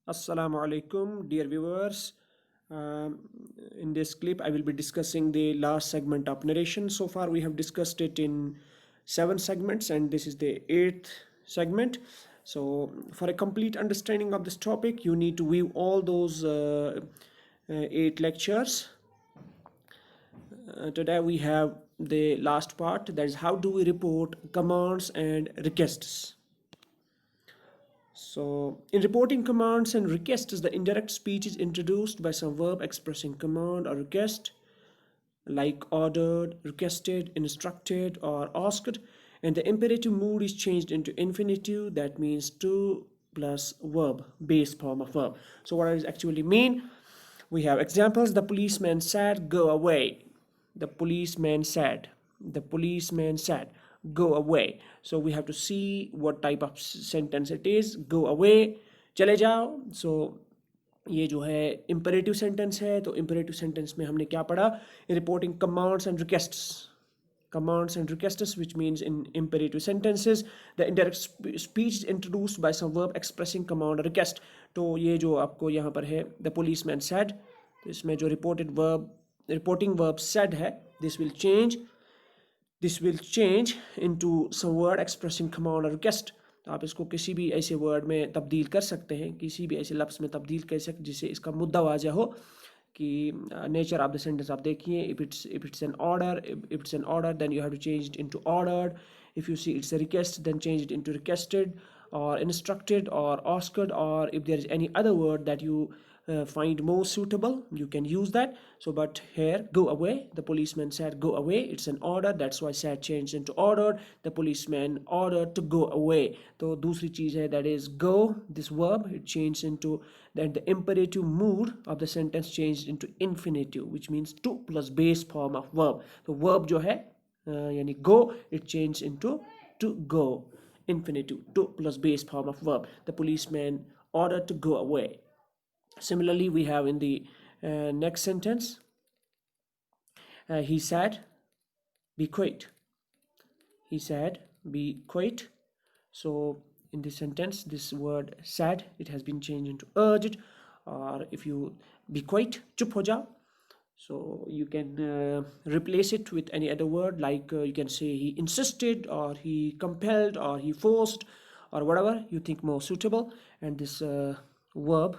Assalamu alaikum, dear viewers. Um, in this clip, I will be discussing the last segment of narration. So far, we have discussed it in 7 segments, and this is the 8th segment. So, for a complete understanding of this topic, you need to view all those 8 lectures. Today, we have the last part, that is, how do we report commands and requests. So, in reporting commands and requests, the indirect speech is introduced by some verb expressing command or request, like ordered, requested, instructed, or asked, and the imperative mood is changed into infinitive, that means to plus verb, base form of verb. So, what does it actually mean? We have examples. The policeman said, "Go away." The policeman said. The policeman said, "Go away." So we have to see what type of sentence it is. Go away, चले जाओ. So ये जो है imperative sentence है, तो imperative sentence में हमने क्या पढ़ा? In reporting commands and requests. Commands and requests, which means in imperative sentences, the indirect speech is introduced by some verb expressing command or request. तो ये जो आपको यहाँ पर है, the policeman said, तो इसमें जो reporting verb said है, this will change into some word expressing command or request. तो आप इसको किसी भी ऐसे वर्ड में तब्दील कर सकते हैं, किसी भी ऐसे लफ्ज़ में तब्दील कर सकते जिससे इसका मुद्दा वाज़ह हो कि नेचर ऑफ द सेंटेंस आप देखिए. If it's an order then you have to change it into ordered. If you see it's a request then change it into requested or instructed or asked, or if there is any other word that you find more suitable, you can use that. So but here, go away, the policeman said go away, it's an order, that's why said changed into ordered. The policeman ordered to go away. तो दूसरी चीज़ है, that is go, this verb, it changed into, then the imperative mood of the sentence changed into infinitive, which means to plus base form of verb. तो verb जो है यानी go, it changed into to go, infinitive, to plus base form of verb. The policeman ordered to go away. Similarly, we have in the next sentence, he said, "Be quiet." He said, "Be quiet." So in this sentence, this word said, it has been changed into urged, or if you be quiet, chup ho jao. So you can replace it with any other word, like you can say he insisted, or he compelled, or he forced, or whatever you think more suitable. And this verb,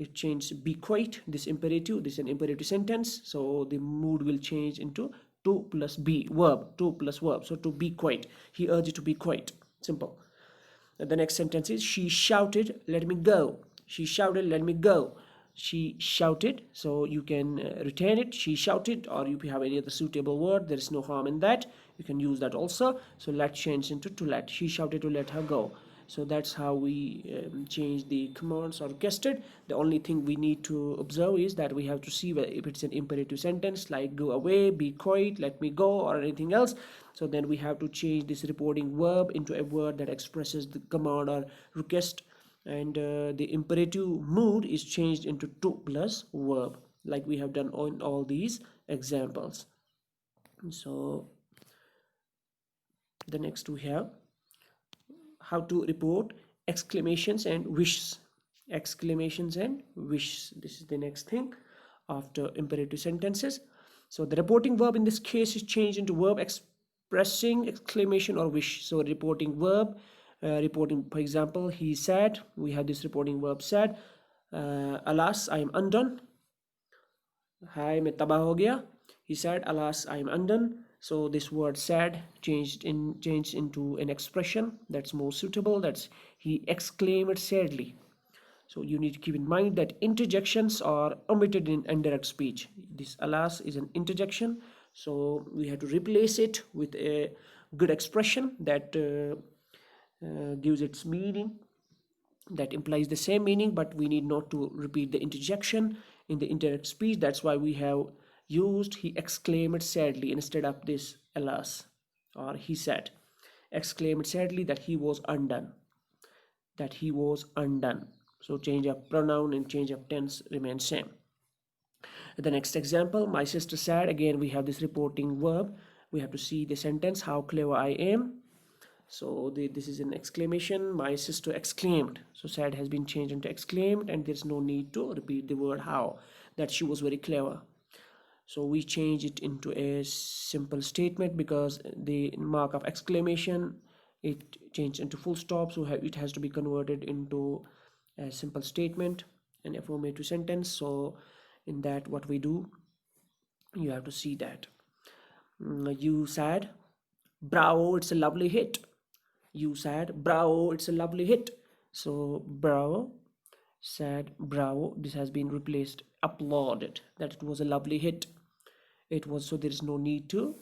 it changed be quiet, this is an imperative sentence, so the mood will change into to plus be verb, to plus verb. So to be quiet, he urged to be quiet. Simple. The next sentence is, she shouted, "Let me go." She shouted, "Let me go." She shouted, so you can retain it, she shouted, or if you have any other suitable word, there is no harm in that, you can use that also. So let change into to let. She shouted to let her go. So that's how we change the commands or requested. The only thing we need to observe is that we have to see if it's an imperative sentence, like go away, be quiet, let me go, or anything else. So then we have to change this reporting verb into a word that expresses the command or request, and the imperative mood is changed into to plus verb, like we have done on all these examples. So the next we have how to report exclamations and wishes. Exclamations and wishes, this is the next thing after imperative sentences. So the reporting verb in this case is changed into verb expressing exclamation or wish. So reporting verb, reporting, for example, he said, we have this reporting verb said, alas I am undone. Hi, मैं तबाह हो गया. He said, alas I am undone. So this word said changed into an expression that's more suitable. That's he exclaimed sadly. So you need to keep in mind that interjections are omitted in indirect speech. This alas is an interjection, so we have to replace it with a good expression that gives its meaning, that implies the same meaning, but we need not to repeat the interjection in the indirect speech. That's why we have used he exclaimed sadly instead of this alas, or he said, exclaimed sadly that he was undone, that he was undone. So change of pronoun and change of tense remain same. The next example, my sister said, again we have this reporting verb. We have to see the sentence, how clever I am. So this is an exclamation. My sister exclaimed. So sad has been changed into exclaimed, and there's no need to repeat the word how. That she was very clever. So we change it into a simple statement because the mark of exclamation, it changed into full stop, so it has to be converted into a simple statement, an affirmative sentence. So in that, what we do, you have to see that. You said, bravo, it's a lovely hit. You said, bravo, it's a lovely hit. So bravo, said, bravo, this has been replaced, applauded, that it was a lovely hit. It was, so there is no need to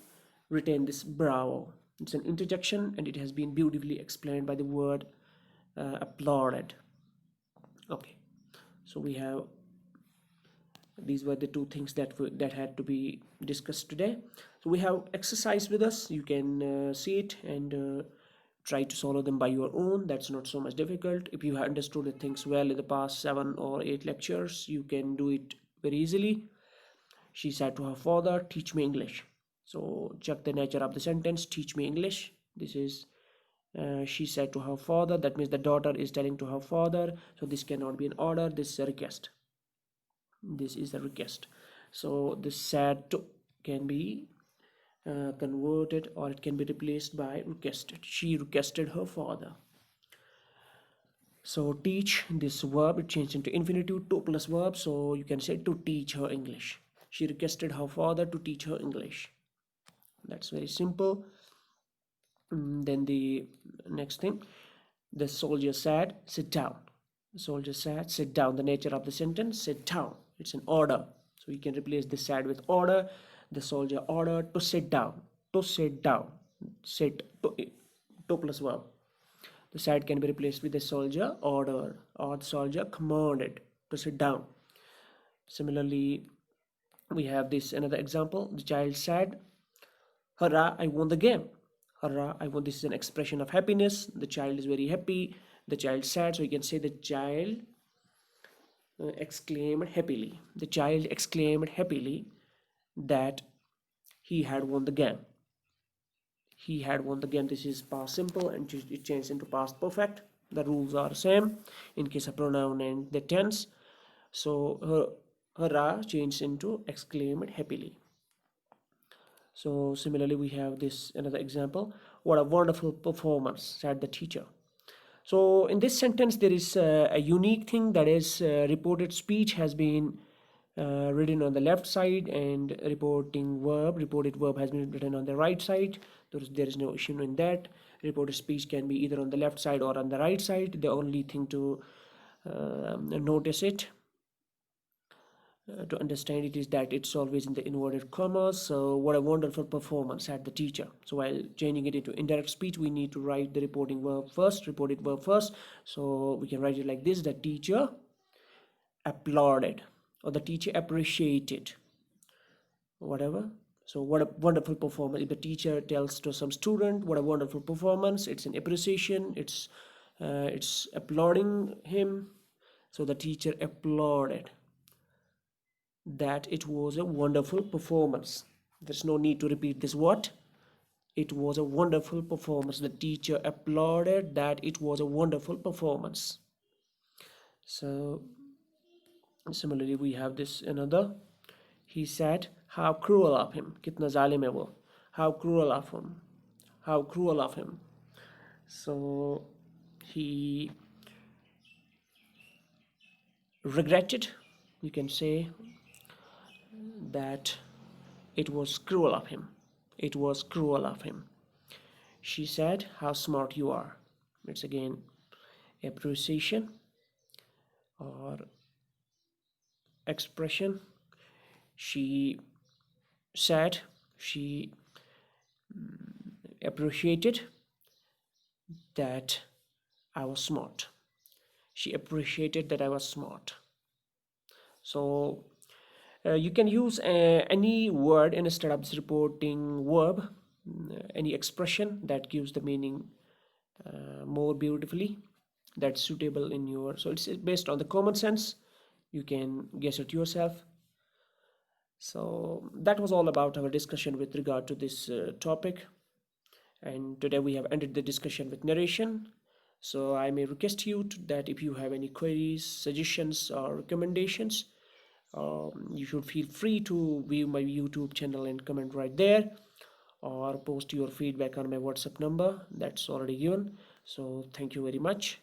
retain this bravo. It's an interjection, and it has been beautifully explained by the word applauded. Okay, so we have, these were the two things that had to be discussed today. So we have exercise with us. You can see it and try to solve them by your own. That's not so much difficult. If you have understood the things well in the past 7 or 8 lectures, you can do it very easily. She said to her father, teach me English. So check the nature of the sentence, teach me English. This is she said to her father. That means the daughter is telling to her father. So this cannot be an order, this is a request. This is a request. So this said to can be converted, or it can be replaced by requested. She requested her father. So teach, this verb, it changed into infinitive, to plus verb. So you can say to teach her English. She requested her father to teach her English. That's very simple. Then the next thing, the soldier said, sit down. The soldier said, sit down. The nature of the sentence, sit down. It's an order. So you can replace the said with order. The soldier ordered to sit down. To sit down. Sit, to plus verb. The said can be replaced with the soldier ordered, or the soldier commanded to sit down. Similarly, we have this another example. The child said, hurrah, I won the game. Hurrah, I won. This is an expression of happiness. The child is very happy. The child said, so you can say the child exclaimed happily. The child exclaimed happily that he had won the game. He had won the game. This is past simple, and it changed into past perfect. The rules are same in case of pronoun and the tense. So hurrah changed into exclaimed happily. So similarly, we have this another example. What a wonderful performance, said the teacher. So in this sentence, there is a unique thing, that is reported speech has been written on the left side, and reported verb has been written on the right side. There is no issue in that. Reported speech can be either on the left side or on the right side. The only thing to notice it, to understand it, is that it's always in the inverted commas. So what a wonderful performance, said the teacher. So while changing it into indirect speech, we need to write the reported verb first. So we can write it like this: the teacher applauded, or the teacher appreciated, whatever. So what a wonderful performance. If the teacher tells to some student what a wonderful performance, it's an appreciation, it's applauding him. So the teacher applauded that it was a wonderful performance. There's no need to repeat this what. It was a wonderful performance. The teacher applauded that it was a wonderful performance. So similarly, we have this another. He said, how cruel of him. Kitna zalim hai wo. How cruel of him. How cruel of him. So he regretted, you can say, that it was cruel of him. It was cruel of him. She said, how smart you are. It's again appreciation or expression. She said, she appreciated that I was smart. She appreciated that I was smart. So you can use any word instead of this reporting verb, any expression that gives the meaning more beautifully, that's suitable in your. So it's based on the common sense. You can guess it yourself. So that was all about our discussion with regard to this topic. And today we have ended the discussion with narration. So I may request you that if you have any queries, suggestions, or recommendations, you should feel free to view my YouTube channel and comment right there, or post your feedback on my WhatsApp number that's already given. So thank you very much.